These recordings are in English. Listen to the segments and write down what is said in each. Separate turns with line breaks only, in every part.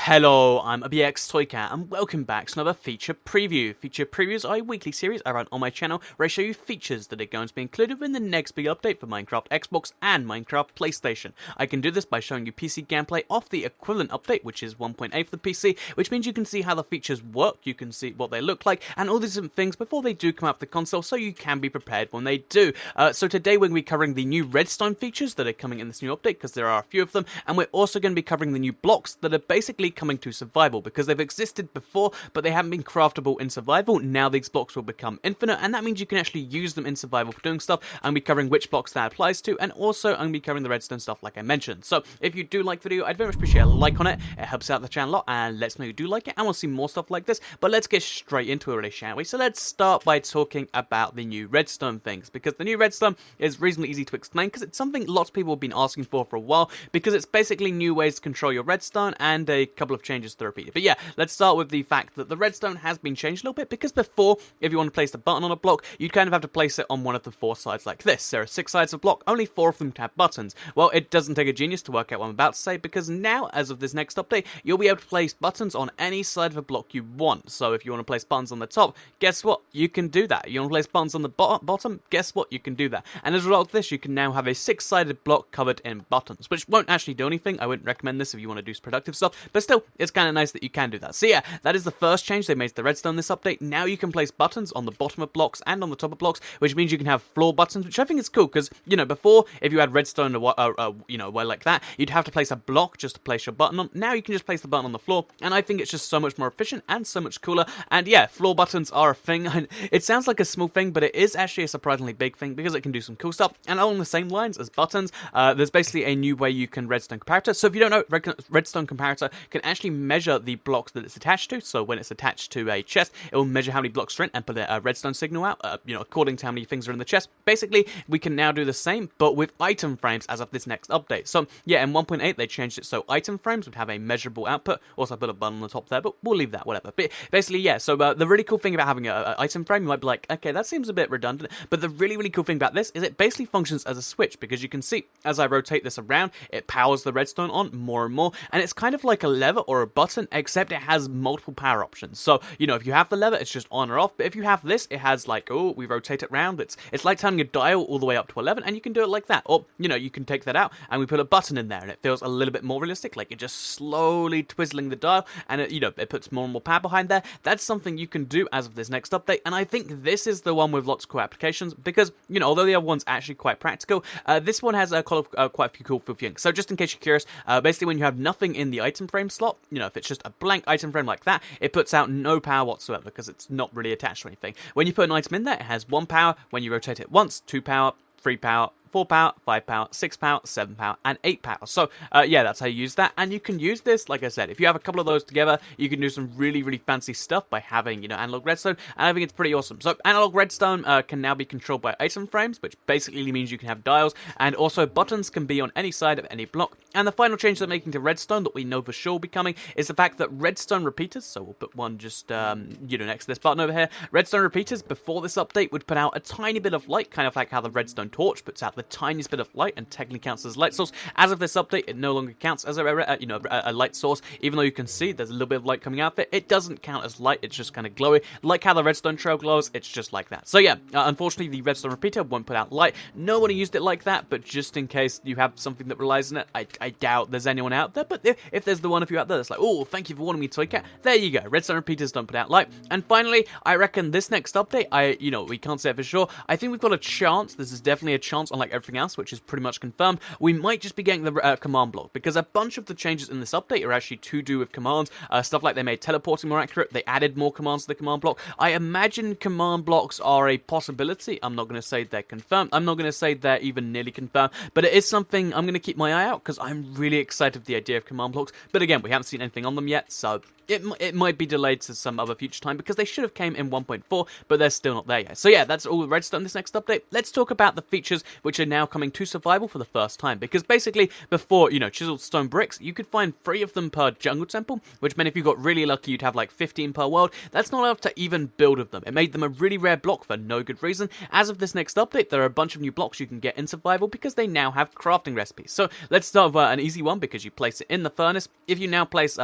Hello, I'm ABX Toycat, and welcome back to another feature preview. Feature previews are a weekly series I run on my channel where I show you features that are going to be included in the next big update for Minecraft Xbox and Minecraft PlayStation. I can do this by showing you PC gameplay off the equivalent update, which is 1.8 for the PC, which means you can see how the features work, you can see what they look like, and all these different things before they do come out for the console, so you can be prepared when they do. So today we're going to be covering the new Redstone features that are coming in this new update, because there are a few of them, and we're also going to be covering the new blocks that are basically coming to survival, because they've existed before but they haven't been craftable in survival. Now these blocks will become infinite, and that means you can actually use them in survival for doing stuff. I'm going to be covering which blocks that applies to, and also I'm going to be covering the redstone stuff like I mentioned. So if you do like the video, I'd very much appreciate a like on it. It helps out the channel a lot and lets me know you do like it and want to see more stuff like this. But let's get straight into it already, shall we? So let's start by talking about the new redstone things, because the new redstone is reasonably easy to explain, because it's something lots of people have been asking for a while, because it's basically new ways to control your redstone and a couple of changes to the repeater. But yeah, let's start with the fact that the redstone has been changed a little bit, because before, if you want to place a button on a block, you'd kind of have to place it on one of the 4 sides like this. There are 6 sides of a block, only 4 of them have buttons. Well, it doesn't take a genius to work out what I'm about to say, because now, as of this next update, you'll be able to place buttons on any side of a block you want. So if you want to place buttons on the top, guess what? You can do that. You want to place buttons on the bottom? Guess what? You can do that. And as a result of this, you can now have a 6-sided block covered in buttons, which won't actually do anything. I wouldn't recommend this if you want to do productive stuff, but still, it's kind of nice that you can do that. So yeah, that is the first change they made to the redstone this update. Now you can place buttons on the bottom of blocks and on the top of blocks, which means you can have floor buttons, which I think is cool, because, you know, before, if you had redstone well like that, you'd have to place a block just to place your button on. Now you can just place the button on the floor, and I think it's just so much more efficient and so much cooler. And yeah, floor buttons are a thing. It sounds like a small thing, but it is actually a surprisingly big thing, because it can do some cool stuff. And along the same lines as buttons, there's basically a new way you can Redstone Comparator. So if you don't know, Redstone Comparator can actually measure the blocks that it's attached to. So when it's attached to a chest, it will measure how many blocks are in and put a redstone signal out, according to how many things are in the chest. Basically, we can now do the same, but with item frames as of this next update. So yeah, in 1.8 they changed it so item frames would have a measurable output. Also, I put a button on the top there, but we'll leave that, whatever. But basically, yeah, so the really cool thing about having an item frame, you might be like, okay, that seems a bit redundant, but the really, really cool thing about this is it basically functions as a switch, because you can see, as I rotate this around, it powers the redstone on more and more, and it's kind of like a lever or a button, except it has multiple power options. So, if you have the lever, it's just on or off, but if you have this, it has like, we rotate it around, it's like turning a dial all the way up to 11, and you can do it like that. Or, you can take that out, and we put a button in there, and it feels a little bit more realistic, like you're just slowly twizzling the dial, and it puts more and more power behind there. That's something you can do as of this next update, and I think this is the one with lots of cool applications, because, although the other one's actually quite practical, this one has quite a few cool things. So just in case you're curious, basically when you have nothing in the item frame slot, if it's just a blank item frame like that, it puts out no power whatsoever, because it's not really attached to anything. When you put an item in there, it has 1 power. When you rotate it once, 2 power, 3 power, 4 power, 5 power, 6 power, 7 power, and 8 power. So, yeah, that's how you use that. And you can use this, like I said, if you have a couple of those together, you can do some really, really fancy stuff by having, analog redstone, and I think it's pretty awesome. So, analog redstone can now be controlled by item frames, which basically means you can have dials, and also buttons can be on any side of any block. And the final change they're making to redstone that we know for sure will be coming is the fact that redstone repeaters, so we'll put one just, next to this button over here, redstone repeaters, before this update, would put out a tiny bit of light, kind of like how the redstone torch puts out the tiniest bit of light and technically counts as a light source. As of this update, it no longer counts as a light source, even though you can see there's a little bit of light coming out of it. It doesn't count as light, it's just kind of glowy. Like how the redstone trail glows, it's just like that. So yeah, unfortunately the redstone repeater won't put out light. Nobody used it like that, but just in case you have something that relies on it, I doubt there's anyone out there, but if there's the one of you out there that's like, oh, thank you for warning me, Toycat, there you go, redstone repeaters don't put out light. And finally, I reckon this next update, we can't say it for sure, I think we've got a chance, this is definitely a chance, unlike everything else, which is pretty much confirmed, we might just be getting the command block, because a bunch of the changes in this update are actually to do with commands, stuff like they made teleporting more accurate, they added more commands to the command block. I imagine command blocks are a possibility. I'm not going to say they're confirmed, I'm not going to say they're even nearly confirmed, but it is something I'm going to keep my eye out, because I'm really excited for the idea of command blocks, but again, we haven't seen anything on them yet, so it might be delayed to some other future time, because they should have came in 1.4, but they're still not there yet. So yeah, that's all with redstone this next update. Let's talk about the features which feature now coming to survival for the first time, because basically before, chiseled stone bricks, you could find 3 of them per jungle temple, which meant if you got really lucky you'd have like 15 per world. That's not enough to even build of them. It made them a really rare block for no good reason. As of this next update, there are a bunch of new blocks you can get in survival because they now have crafting recipes. So let's start with an easy one, because you place it in the furnace. If you now place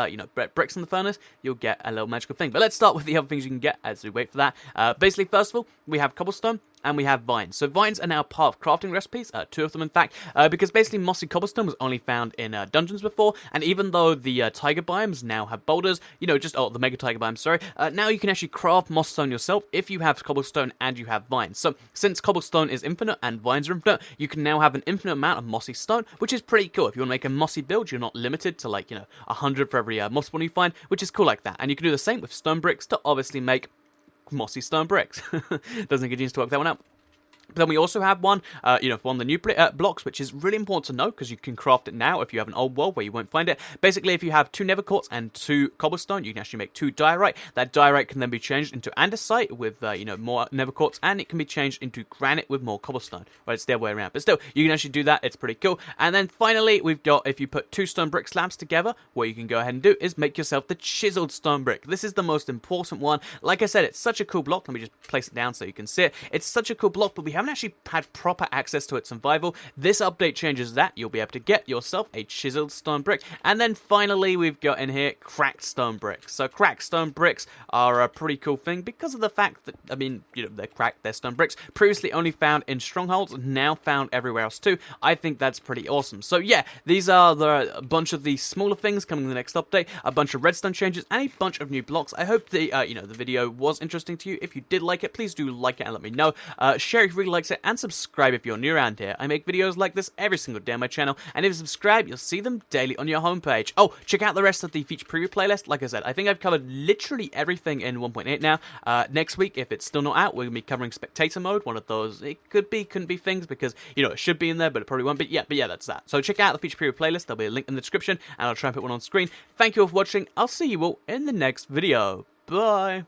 bricks in the furnace, you'll get a little magical thing. But let's start with the other things you can get as we wait for that. Basically, first of all, we have cobblestone and we have vines. So vines are now part of crafting recipes, 2 of them in fact, because basically mossy cobblestone was only found in dungeons before, and even though the tiger biomes now have boulders, the mega tiger biomes, sorry, now you can actually craft moss stone yourself if you have cobblestone and you have vines. So since cobblestone is infinite and vines are infinite, you can now have an infinite amount of mossy stone, which is pretty cool. If you want to make a mossy build, you're not limited to 100 for every moss one you find, which is cool like that. And you can do the same with stone bricks to obviously make mossy stone bricks. Doesn't get used to work that one out. But then we also have one, for one of the new blocks, which is really important to know because you can craft it now if you have an old world where you won't find it. Basically, if you have 2 nether quartz and 2 cobblestone, you can actually make 2 diorite. That diorite can then be changed into andesite with, more nether quartz, and it can be changed into granite with more cobblestone. Well, it's the other way around, but still, you can actually do that. It's pretty cool. And then finally, we've got, if you put 2 stone brick slabs together, what you can go ahead and do is make yourself the chiseled stone brick. This is the most important one. Like I said, it's such a cool block. Let me just place it down so you can see it. It's such a cool block, but we haven't actually had proper access to its survival. This update changes that. You'll be able to get yourself a chiseled stone brick. And then finally, we've got in here cracked stone bricks. So cracked stone bricks are a pretty cool thing because of the fact that, they're cracked, they're stone bricks. Previously only found in strongholds, now found everywhere else too. I think that's pretty awesome. So yeah, these are a bunch of the smaller things coming in the next update, a bunch of redstone changes, and a bunch of new blocks. I hope the video was interesting to you. If you did like it, please do like it and let me know. Share if you really liked it, and subscribe if you're new around here. I make videos like this every single day on my channel, and if you subscribe, you'll see them daily on your homepage. Oh, check out the rest of the feature preview playlist. Like I said, I think I've covered literally everything in 1.8 now. Next week, if it's still not out, we're going to be covering spectator mode, one of those, it could be, couldn't be things, because, it should be in there, but it probably won't be. Yeah, that's that. So check out the feature preview playlist. There'll be a link in the description, and I'll try and put one on screen. Thank you all for watching. I'll see you all in the next video. Bye.